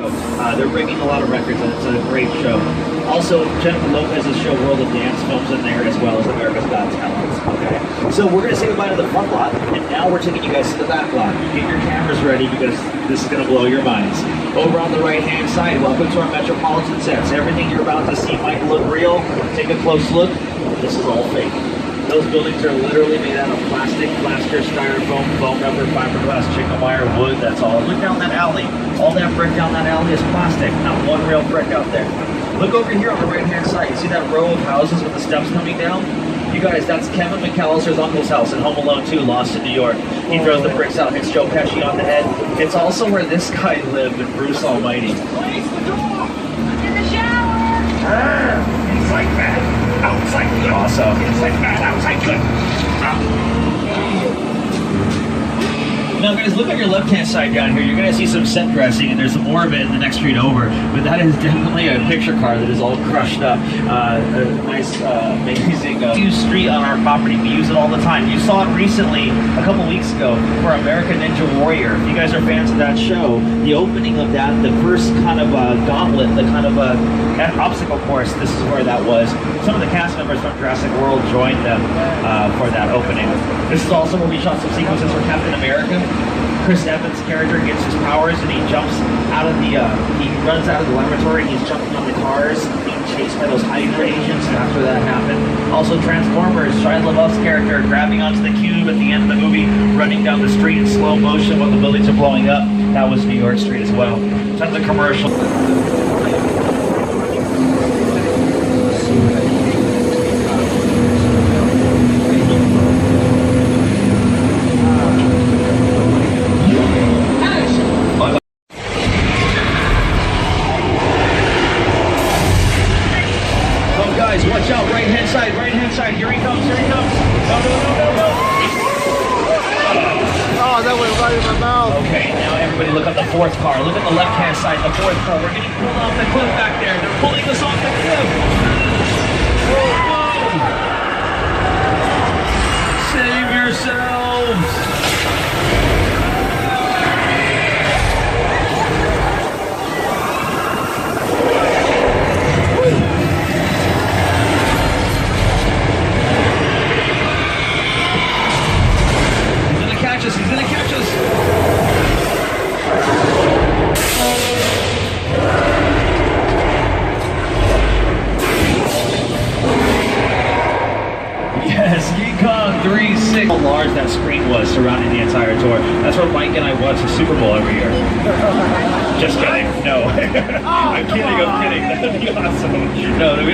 So they're breaking a lot of records, and it's a great show. Also, Jennifer Lopez's show World of Dance films in there, as well as America's Got Talent. Okay, so we're going to say goodbye to the front lot, and now we're taking you guys to the back lot. Get your cameras ready because this is going to blow your minds. Over on the right-hand side, welcome to our Metropolitan sets. Everything you're about to see might look real. Take a close look. This is all fake. Those buildings are literally made out of plastic, plaster, styrofoam, foam rubber, fiberglass, chicken wire, wood, that's all. Look down that alley. All that brick down that alley is plastic. Not one real brick out there. Look over here on the right-hand side. You see that row of houses with the steps coming down? You guys, that's Kevin McAllister's uncle's house in Home Alone 2, Lost in New York. He throws the bricks out, hits Joe Pesci on the head. It's also where this guy lived in Bruce Almighty. Place the door! In the shower! Inside bad, outside good. Awesome. Inside bad, outside good. Now guys, look on your left-hand side down here. You're going to see some set dressing, and there's some more of it in the next street over. But that is definitely a picture car that is all crushed up. A nice, amazing street on our property. We use it all the time. You saw it recently, a couple weeks ago, for American Ninja Warrior. If you guys are fans of that show, the opening of that, the first kind of gauntlet, the kind of obstacle course, this is where that was. Some of the cast members from Jurassic World joined them for that opening. This is also where we shot some sequences for Captain America. Chris Evans' character gets his powers and he jumps out of the, he runs out of the laboratory and he's jumping on the cars, being chased by those Hydra agents after that happened. Also Transformers, Shia LaBeouf's character grabbing onto the cube at the end of the movie, running down the street in slow motion while the buildings are blowing up. That was New York Street as well. Tons of commercials. Watch out, right-hand side, here he comes, No. Oh, that went right in my mouth. Okay, now everybody look at the fourth car. Look at the left-hand side, the fourth car. We're getting pulled off the cliff back there. They're pulling us off the cliff. Whoa. Save yourselves. He's gonna catch us. Yes, King Kong 3-6. How large that screen was surrounding the entire tour. That's where Mike and I watch the Super Bowl every year. Just kidding. No. I'm kidding. That'd be awesome. No, they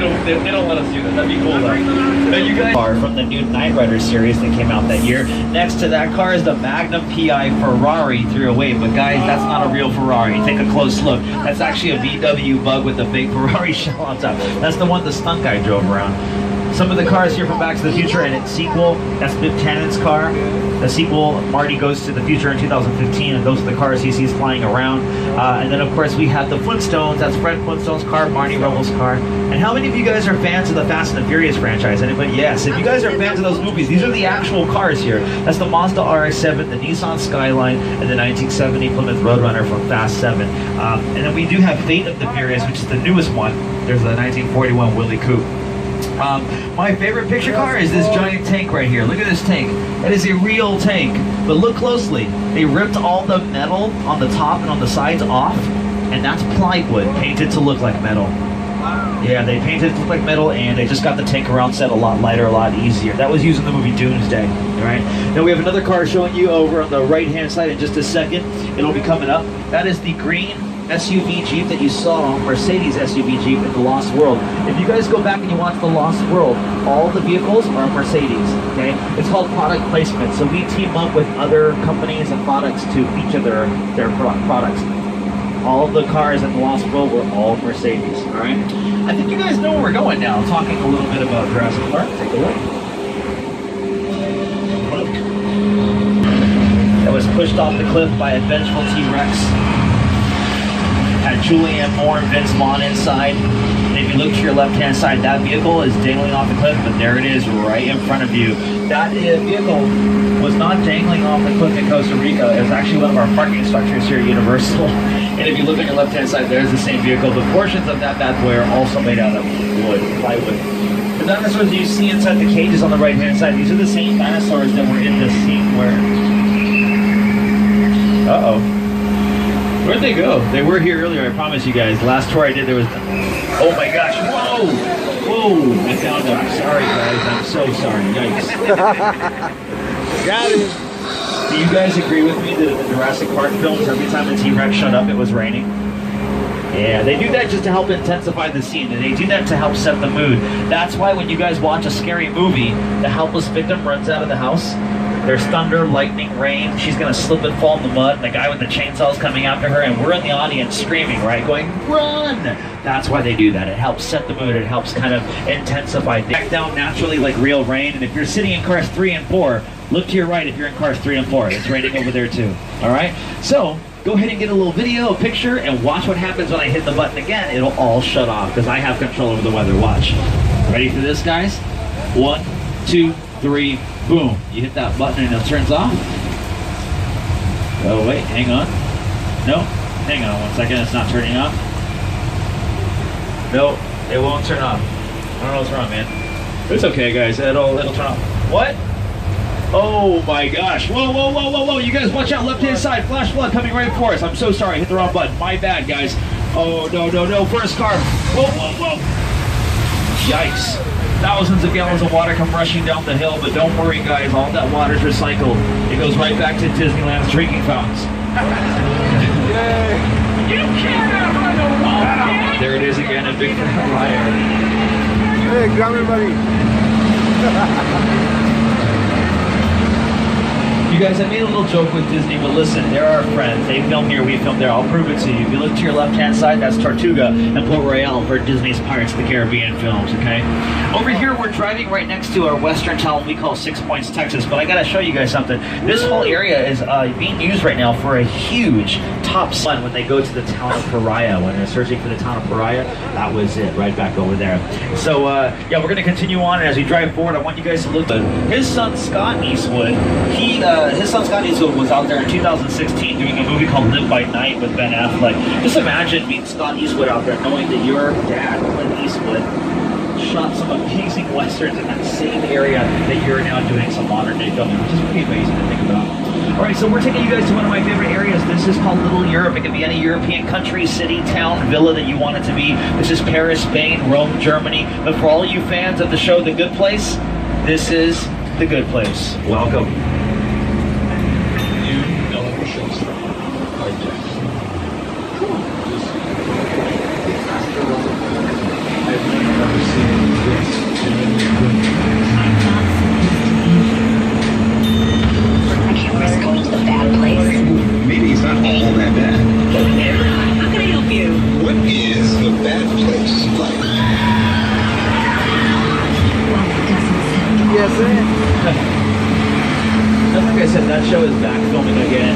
don't let us do that. That'd be cool though. But you guys are from the new Knight Rider series that came out that year. Next to that car is the Magnum PI Ferrari 308. But guys, that's not a real Ferrari. Take a close look. That's actually a VW Bug with a fake Ferrari shell on top. That's the one the stunt guy drove around. Some of the cars here from Back to the Future and its sequel, that's Biff Tannen's car. The sequel, Marty Goes to the Future in 2015, and those are the cars he sees flying around. And then of course we have the Flintstones, that's Fred Flintstone's car, Barney Rubble's car. And how many of you guys are fans of the Fast and the Furious franchise? Anybody? Yes, if you guys are fans of those movies, these are the actual cars here. That's the Mazda RX-7, the Nissan Skyline, and the 1970 Plymouth Roadrunner from Fast 7. And then we do have Fate of the Furious, which is the newest one. There's the 1941 Willie Coupe. My favorite picture car is this giant tank right here. Look at this tank. That is a real tank. But look closely. They ripped all the metal on the top and on the sides off, and that's plywood painted to look like metal. Yeah, they painted it to look like metal, and they just got the tank around set a lot lighter, a lot easier. That was used in the movie Doomsday. All right. Now we have another car showing you over on the right-hand side in just a second. It'll be coming up. That is the green SUV Jeep that you saw, Mercedes SUV Jeep in The Lost World. If you guys go back and you watch The Lost World, all the vehicles are Mercedes, okay? It's called product placement. So we team up with other companies and products to feature their products. All of the cars in The Lost World were all Mercedes, all right? I think you guys know where we're going now, talking a little bit about Jurassic Park. Take a look. That was pushed off the cliff by a vengeful T-Rex. Had Julianne Moore and Vince Vaughn inside. And if you look to your left-hand side, that vehicle is dangling off the cliff, but there it is right in front of you. That vehicle was not dangling off the cliff in Costa Rica. It was actually one of our parking structures here at Universal. And if you look on your left-hand side, there's the same vehicle, but portions of that bad boy are also made out of wood, plywood. The dinosaurs you see inside the cages on the right-hand side, these are the same dinosaurs that were in this scene where... Uh-oh. Where'd they go? They were here earlier, I promise you guys. Last tour I did, there was... Oh my gosh, whoa! Whoa! I found them. Sorry guys, I'm so sorry. Yikes. Got it. Do you guys agree with me that in the Jurassic Park films, every time the T-Rex showed up, it was raining? Yeah, they do that just to help intensify the scene, and they do that to help set the mood. That's why when you guys watch a scary movie, the helpless victim runs out of the house. There's thunder, lightning, rain. She's gonna slip and fall in the mud. The guy with the chainsaw is coming after her, and we're in the audience screaming, right? Going, run! That's why they do that. It helps set the mood. It helps kind of intensify things. Back down naturally like real rain, and if you're sitting in cars 3 and 4, look to your right if you're in cars 3 and 4. It's raining over there too, all right? So, go ahead and get a little video, a picture, and watch what happens when I hit the button again. It'll all shut off, because I have control over the weather. Watch. Ready for this, guys? 1, 2, 3, boom. You hit that button and it turns off. Oh, wait, hang on. No, hang on 1 second, it's not turning off. No, it won't turn off. I don't know what's wrong, man. It's okay, guys, it'll turn off. What? Oh my gosh, whoa, whoa, whoa, whoa, whoa, you guys watch out, left-hand side, flash flood coming right for us. I'm so sorry, I hit the wrong button, my bad, guys. Oh, no, no, no, first car. Whoa, whoa, whoa. Yikes. Thousands of gallons of water come rushing down the hill, but don't worry, guys, all that water's recycled. It goes right back to Disneyland's drinking fountains. You cannot run a wall. There it is again, a big liar. Hey, grab me, buddy. You guys, I made a little joke with Disney, but listen, they're our friends. They film here, we film there. I'll prove it to you. If you look to your left-hand side, that's Tortuga and Port Royale for Disney's Pirates of the Caribbean films, okay? Over here, we're driving right next to our western town we call 6 Points, Texas, but I gotta show you guys something. This whole area is being used right now for a huge top sun when they go to the town of Pariah. When they're searching for the town of Pariah, that was it, right back over there. So, yeah, we're gonna continue on, and as we drive forward, I want you guys to look at his son, Scott Eastwood. His son Scott Eastwood was out there in 2016 doing a movie called Live by Night with Ben Affleck. Just imagine being Scott Eastwood out there knowing that your dad, Clint Eastwood, shot some amazing westerns in that same area that you're now doing some modern day filming, which is pretty amazing to think about. Alright, so we're taking you guys to one of my favorite areas. This is called Little Europe. It can be any European country, city, town, villa that you want it to be. This is Paris, Spain, Rome, Germany. But for all you fans of the show The Good Place, this is The Good Place. Welcome. Like I said, that show is back filming again.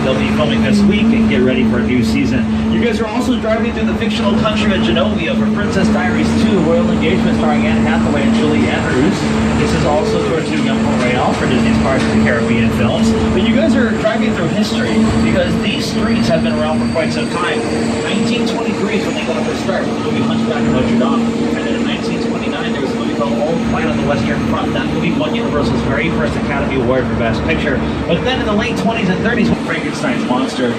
They'll be filming this week and get ready for a new season. You guys are also driving through the fictional country of Genovia for Princess Diaries 2, Royal Engagement starring Anne Hathaway and Julie Andrews. This is also Tortuga and Port Royale for Disney's Pirates of the Caribbean films. But you guys are driving through history because these streets have been around for quite some time. 1923 is when they got their start with the movie Hunchback of Notre Dame. And then in 1929 there was a movie called Old Fight on the Western Front. That movie won Universal's very first Academy Award for Best Picture. But then in the late 20s and 30s, Frankenstein's monster.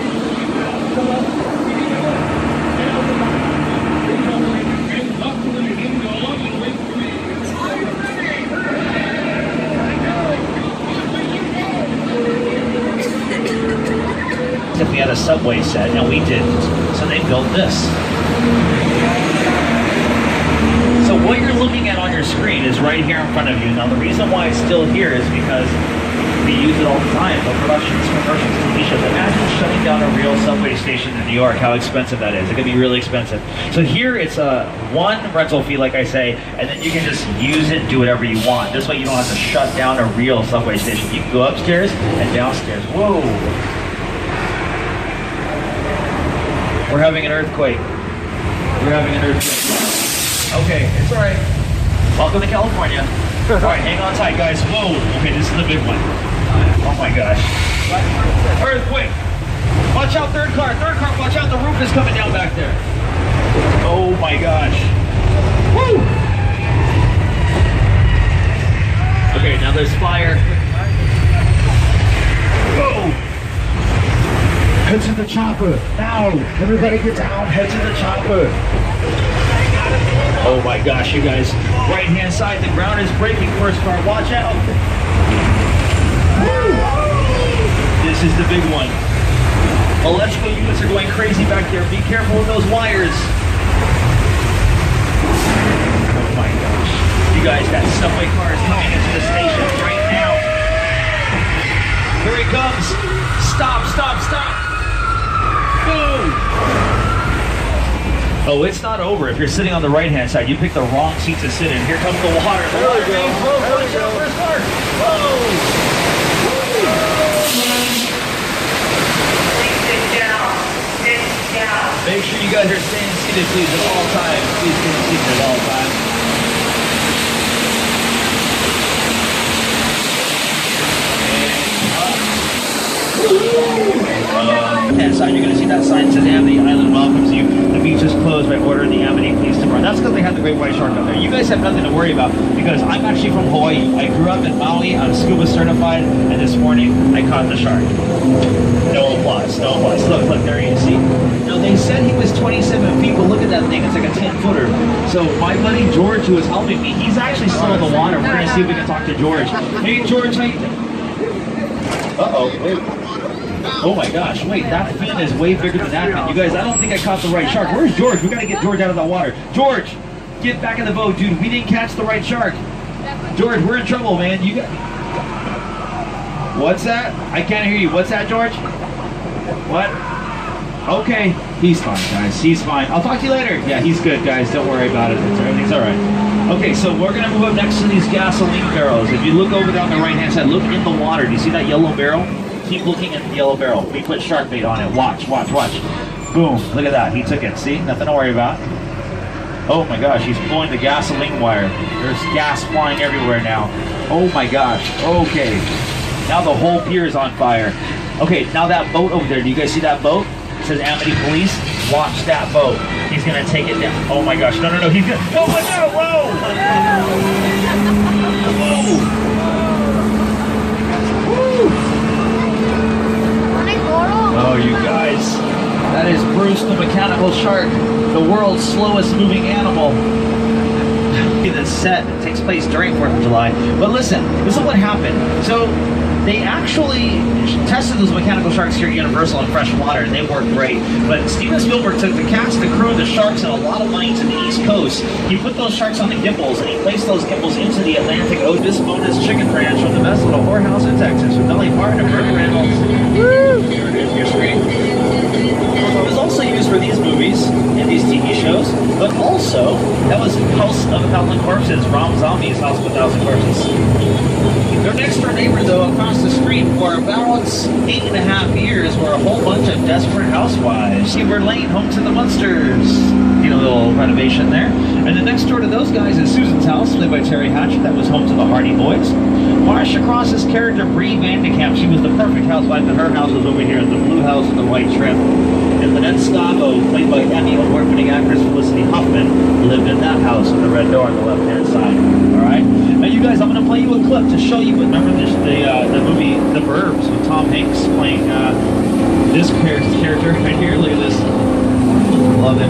If we had a subway set, and we didn't, so they built this. So what you're looking at on your screen is right here in front of you. Now the reason why it's still here is because we use it all the time for productions, commercials, TV shows. Imagine shutting down a real subway station in New York, how expensive that is. It can be really expensive. So here it's a one rental fee, like I say, and then you can just use it and do whatever you want. This way you don't have to shut down a real subway station. You can go upstairs and downstairs. Whoa! We're having an earthquake. We're having an earthquake. Okay, it's all right. Welcome to California. All right, hang on tight, guys. Whoa. Okay, this is the big one. Oh my gosh. Earthquake. Watch out, third car, watch out, the roof is coming down back there. Oh my gosh. Woo! Okay, now there's fire. Whoa! Head to the chopper, now! Everybody get down, head to the chopper. Oh my gosh, you guys. Right hand side, the ground is breaking. First car, watch out. Woo! This is the big one. Electrical units are going crazy back there. Be careful with those wires. Oh my gosh. You guys, that subway car is coming into the station right now. Here he comes. Stop, stop, stop. Boom. Oh, it's not over. If you're sitting on the right-hand side, you picked the wrong seat to sit in. Here comes the water. There we go. There we go. Whoa! Make sure you guys are staying seated, please, at all times. Please stay seated at all times. Left-hand side, you're going to see that sign that says Amity Island welcomes you. The beach is closed by order of the Amity Police Department. That's because they have the great white shark out there. You guys have nothing to worry about because I'm actually from Hawaii. I grew up in Maui. I'm scuba certified, and this morning I caught the shark. No applause. No applause. Look, look, there you see. Now they said he was 27 feet, but look at that thing. It's like a 10-footer. So my buddy George, who is helping me, he's actually still in the water. We're going to see if we can talk to George. Hey, George, how you doing? Uh-oh. Wait. Oh my gosh, wait, that fin is way bigger than that fin. You guys, I don't think I caught the right shark. Where's George? We gotta get George out of the water. George, get back in the boat, dude. We didn't catch the right shark. George, we're in trouble, man. You got... What's that? I can't hear you. What's that, George? What? Okay, he's fine, guys. He's fine. I'll talk to you later. Yeah, he's good, guys. Don't worry about it. Everything's all right. Okay, so we're gonna move up next to these gasoline barrels. If you look over there on the right-hand side, look in the water. Do you see that yellow barrel? Keep looking at the yellow barrel. We put shark bait on it. Watch, watch, watch. Boom. Look at that. He took it. See? Nothing to worry about. Oh my gosh. He's pulling the gasoline wire. There's gas flying everywhere now. Oh my gosh. Okay. Now the whole pier is on fire. Okay, now that boat over there. Do you guys see that boat? It says Amity Police. Watch that boat. He's going to take it down. Oh my gosh. No, no, no. He's going to... Oh my God. Whoa. Whoa. Oh, you guys, that is Bruce the mechanical shark, the world's slowest moving animal. That's set, it takes place during 4th of July. But listen, this is what happened. So they actually tested those mechanical sharks here at Universal in fresh water, and they worked great. But Steven Spielberg took the cast, the crew, the sharks, and a lot of money to the East Coast. He put those sharks on the gimbals, and he placed those gimbals into the Atlantic Otis Bonus Chicken Ranch from the best little whorehouse in Texas, with Dolly Parton and Burt Reynolds. Here it is, your screen. It was also used for these movies and these TV shows, but also that was House of a Thousand Corpses, Rob Zombie's House of a Thousand Corpses. Their next door neighbor, though, across the street for about 8.5 years were a whole bunch of desperate housewives. Silver Lane, home to the Munsters. You know, a little renovation there. And the next door to those guys is Susan's house, played by Terry Hatcher, that was home to the Hardy Boys. Marsha Cross's character, Bree Vandekamp, she was the perfect housewife, and her house was over here at the blue house with the white trim. And Lynette Scavo, played by Emmy award-winning actress Felicity Huffman, lived in that house with the red door on the left-hand side. All right? Now, you guys, I'm going to play you a clip to show you. Remember the movie The Burbs with Tom Hanks playing this character right here? Look at this. Love it.